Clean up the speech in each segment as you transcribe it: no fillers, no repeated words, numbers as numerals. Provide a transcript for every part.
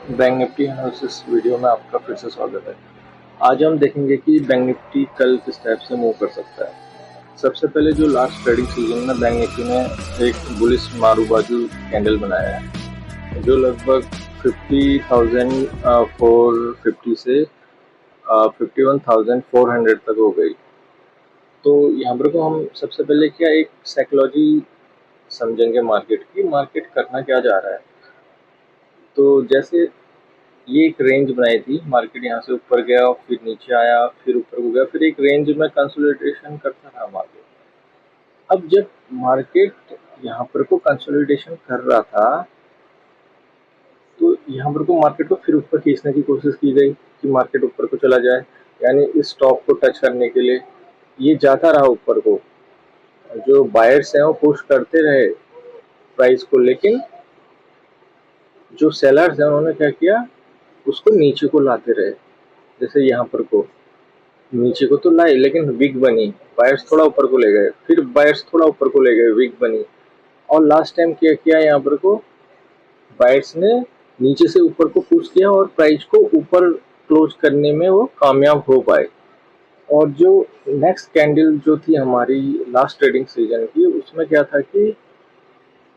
Bank Nifty analysis video में आपका फिर से स्वागत है। आज हम देखेंगे कि बैंक निफ्टी कल किस टाइप से मूव कर सकता है। सबसे पहले जो लास्ट ट्रेडिंग सीजन में बैंक निफ्टी ने एक बुलिश मारूबाजू कैंडल बनाया है जो लगभग 50,450 से 51,400 तक हो गई। तो यहाँ पर को हम सबसे पहले क्या एक साइकोलॉजी समझेंगे मार्केट की, मार्केट करना क्या जा रहा है। तो जैसे ये एक रेंज बनाई थी, मार्केट यहाँ से ऊपर गया फिर नीचे आया फिर ऊपर को गया, फिर एक रेंज में कंसोलिडेशन करता रहा मार्केट। अब जब मार्केट यहाँ पर को कंसोलिडेशन कर रहा था तो यहाँ पर को मार्केट को फिर ऊपर खींचने की कोशिश की गई कि मार्केट ऊपर को चला जाए, यानी इस टॉप को टच करने के लिए ये जाता रहा ऊपर को। जो बायर्स हैं वो पुश करते रहे प्राइस को, लेकिन जो सेलर्स हैं उन्होंने क्या किया, उसको नीचे को लाते रहे। जैसे यहाँ पर को नीचे को तो लाई लेकिन वीक बनी, बायर्स थोड़ा ऊपर को ले गए, फिर बायर्स थोड़ा ऊपर को ले गए, वीक बनी। और लास्ट टाइम क्या किया, यहाँ पर को बायर्स ने नीचे से ऊपर को पुश किया और प्राइस को ऊपर क्लोज करने में वो कामयाब हो पाए। और जो नेक्स्ट कैंडल जो थी हमारी लास्ट ट्रेडिंग सीजन की, उसमें क्या था कि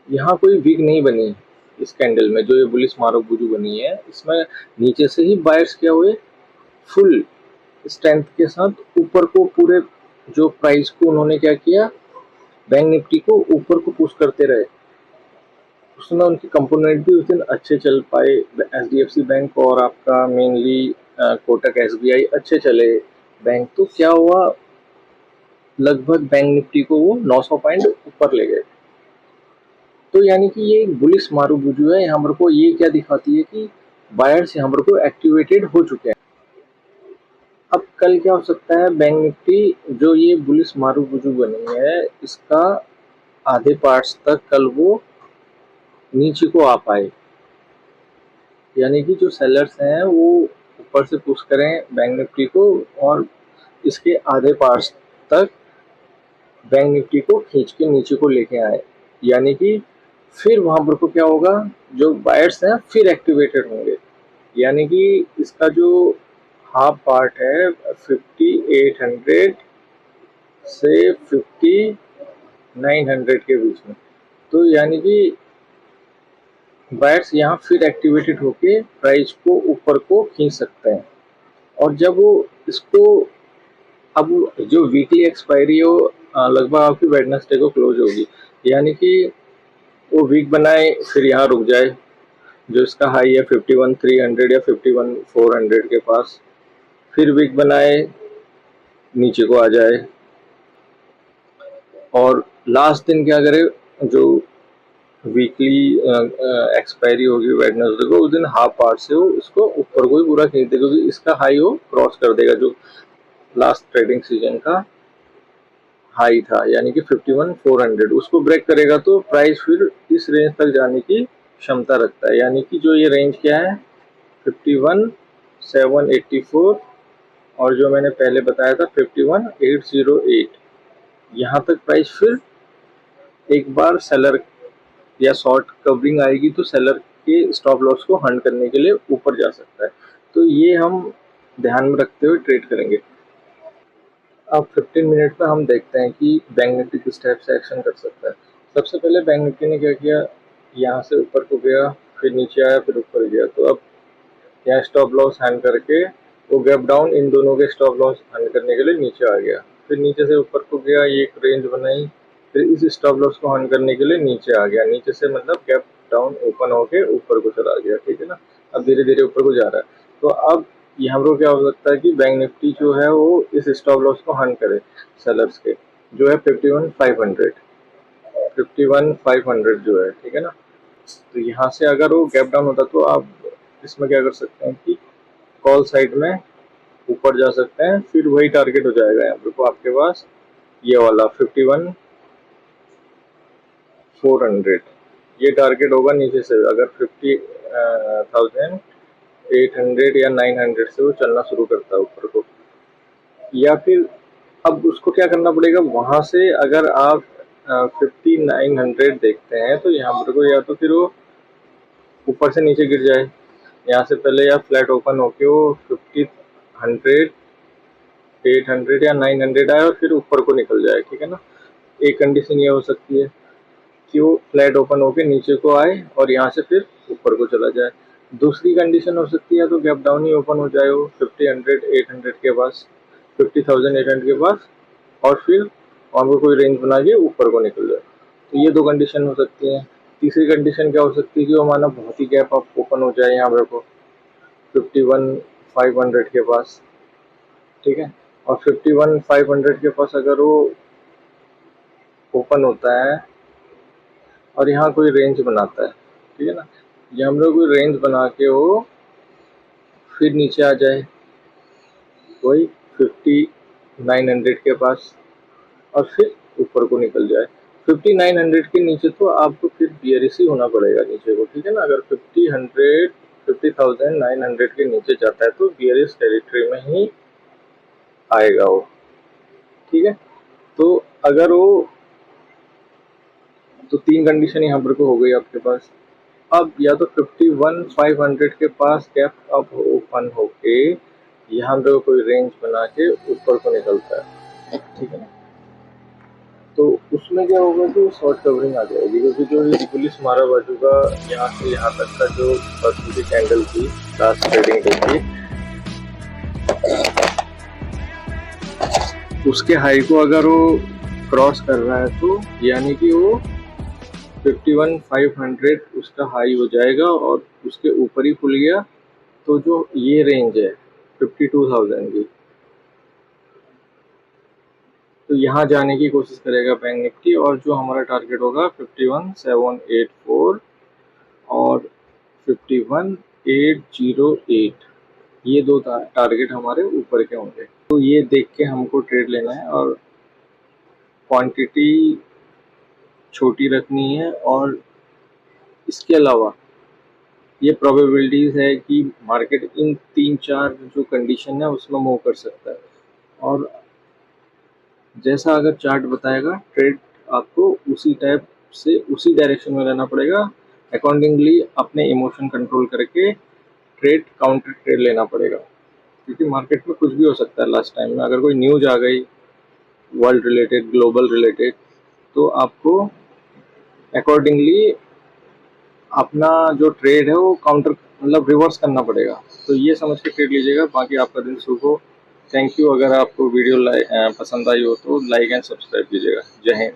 यहाँ कोई वीक नहीं बनी। इस कैंडल में जो ये बुलिश मारूबुजू बनी है, इसमें नीचे से ही बायर्स क्या हुए, फुल स्ट्रेंथ के साथ ऊपर को पूरे जो प्राइस को उन्होंने क्या किया, बैंक निफ्टी को ऊपर को पुश करते रहे। उसमें उनके कंपोनेंट भी उस दिन अच्छे चल पाए। एचडीएफसी बैंक और आपका मेनली कोटक एसबीआई अच्छे चले बैंक। तो क्या हुआ, लगभग बैंक निफ्टी को वो 900 पॉइंट ऊपर ले गए। तो यानी कि ये एक बुलिश मारूबुजू है। यहाँ पर को ये क्या दिखाती है कि बायर्स यहाँ पर को एक्टिवेटेड हो चुके हैं। अब कल क्या हो सकता है, बैंक निफ्टी जो ये बुलिश मारूबुजू बनी है, इसका आधे पार्ट्स तक कल वो नीचे को आ पाए, यानी कि जो सेलर्स हैं वो ऊपर से पुश करें बैंक निफ्टी को और इसके आधे पार्ट्स तक बैंक निफ्टी को खींच के नीचे को लेके आए। यानी कि फिर वहां पर को क्या होगा, जो बायर्स हैं फिर एक्टिवेटेड होंगे। यानी कि इसका जो हाफ पार्ट है 5800 से 5900 के बीच में, तो यानी कि बायर्स यहाँ फिर एक्टिवेटेड होके प्राइस को ऊपर को खींच सकते हैं। और जब वो इसको, अब जो वीकली एक्सपायरी हो लगभग आपकी वेडनेसडे को क्लोज होगी, यानी कि वो वीक बनाए फिर यहाँ रुक जाए, जो इसका हाई है 51,300 या 51,400 के पास, फिर वीक बनाए नीचे को आ जाए और लास्ट दिन क्या करे, जो वीकली एक्सपायरी होगी वेडनेसडे को, उस दिन हाफ पार्ट से वो इसको ऊपर को ही पूरा खींच देगा, क्योंकि इसका हाई वो क्रॉस कर देगा जो लास्ट ट्रेडिंग सीजन का हाई था, यानी कि 51,400 उसको ब्रेक करेगा तो प्राइस फिर इस रेंज तक जाने की क्षमता रखता है। यानी कि जो ये रेंज क्या है 51,784 और जो मैंने पहले बताया था 51,808, यहाँ तक प्राइस फिर एक बार सेलर या शॉर्ट कवरिंग आएगी तो सेलर के स्टॉप लॉस को हंट करने के लिए ऊपर जा सकता है। तो ये हम ध्यान में रखते हुए ट्रेड करेंगे। अब 15 मिनट में हम देखते हैं कि बैंक निफ्टी किस टाइप से एक्शन कर सकता है। सबसे पहले बैंक निफ्टी ने क्या किया, यहाँ से ऊपर को गया फिर नीचे आया फिर ऊपर गया, तो अब यहाँ स्टॉप लॉस हैंड करके वो गैप डाउन इन दोनों के स्टॉप लॉस हैंड करने के लिए नीचे आ गया, फिर नीचे से ऊपर को गया, ये एक रेंज बनाई, फिर इस स्टॉप लॉस को हैंड करने के लिए नीचे आ गया, नीचे से मतलब गैप डाउन ओपन होके ऊपर को चला गया, ठीक है ना। अब धीरे धीरे ऊपर को जा रहा है। तो अब यहाँ पर क्या हो सकता है कि बैंक निफ्टी जो है वो इस स्टॉप लॉस को हंट करे सेलर्स के, जो है 51,500 जो है, ठीक है ना। तो यहाँ से अगर वो गैप डाउन होता तो आप इसमें क्या कर सकते हैं कि कॉल साइड में ऊपर जा सकते हैं, फिर वही टारगेट हो जाएगा यहाँ पर आपके पास, ये वाला 51,400 ये टारगेट होगा नीचे से। अगर 50,800 या 900 से वो चलना शुरू करता है ऊपर को, या फिर अब उसको क्या करना पड़ेगा, वहां से अगर आप 5900 देखते हैं तो यहाँ पर को या तो फिर वो ऊपर से नीचे गिर जाए, यहाँ से पहले या फ्लैट ओपन होके वो 50, 100, 800 या 900 आए और फिर ऊपर को निकल जाए, ठीक है ना। एक कंडीशन ये हो सकती है कि वो फ्लैट ओपन होके नीचे को आए और यहाँ से फिर ऊपर को चला जाए। दूसरी कंडीशन हो सकती है तो गैप डाउन ही ओपन हो जाए वो 50, 100, 800 के पास, 50,000 800 के पास, और फिर वहाँ पर कोई रेंज बना के ऊपर को निकल जाए। तो ये दो कंडीशन हो सकती हैं। तीसरी कंडीशन क्या हो सकती है कि वो माना बहुत ही गैप आप ओपन हो जाए यहाँ पर को 51,500 के पास, ठीक है। और 51,500 के पास अगर वो ओपन होता है और यहाँ कोई रेंज बनाता है, ठीक है ना, ये हम लोग कोई रेंज बना के वो फिर नीचे आ जाए वही 5900 के पास और फिर ऊपर को निकल जाए। 5900 के नीचे तो आपको फिर बियरिश ही होना पड़ेगा नीचे को, ठीक है ना। अगर 50,900 के नीचे जाता है तो बियरिश टेरिटरी में ही आएगा वो, ठीक है। तो अगर वो तो तीन कंडीशन यहाँ पर को हो गई आपके पास। अब या तो 51,500 के पास गैप अब ओपन होके यहाँ पे कोई रेंज बना के ऊपर को निकलता है, ठीक है ना। तो उसमें क्या होगा कि शॉर्ट कवरिंग आ जाएगी, क्योंकि जो ये पुलिस मारा बाजू का यहाँ से यहाँ तक का जो फर्स्ट कैंडल थी लास्ट ट्रेडिंग डे की, उसके हाई को अगर वो क्रॉस कर रहा है तो यानी कि वो 51,500 उसका हाई हो जाएगा और उसके ऊपर ही खुल गया तो जो ये रेंज है 52,000 की, तो यहाँ जाने की कोशिश करेगा बैंक निफ्टी और जो हमारा टारगेट होगा 51,784 और 51,808, ये दो टारगेट हमारे ऊपर के होंगे। तो ये देख के हमको ट्रेड लेना है और क्वांटिटी छोटी रखनी है, और इसके अलावा ये प्रोबेबिलिटीज है कि मार्केट इन 3-4 जो कंडीशन है उसमें मूव कर सकता है, और जैसा अगर चार्ट बताएगा ट्रेड आपको उसी टाइप से उसी डायरेक्शन में रहना पड़ेगा। अकॉर्डिंगली अपने इमोशन कंट्रोल करके ट्रेड काउंटर ट्रेड लेना पड़ेगा, क्योंकि मार्केट में कुछ भी हो सकता है। लास्ट टाइम में अगर कोई न्यूज आ गई वर्ल्ड रिलेटेड, ग्लोबल रिलेटेड, तो आपको अकॉर्डिंगली अपना जो ट्रेड है वो काउंटर मतलब रिवर्स करना पड़ेगा। तो ये समझ के ट्रेड लीजिएगा। बाकी आपका दिन शुभ हो। Thank you. अगर आपको वीडियो पसंद आई हो तो लाइक एंड सब्सक्राइब कीजिएगा। जय हिंद।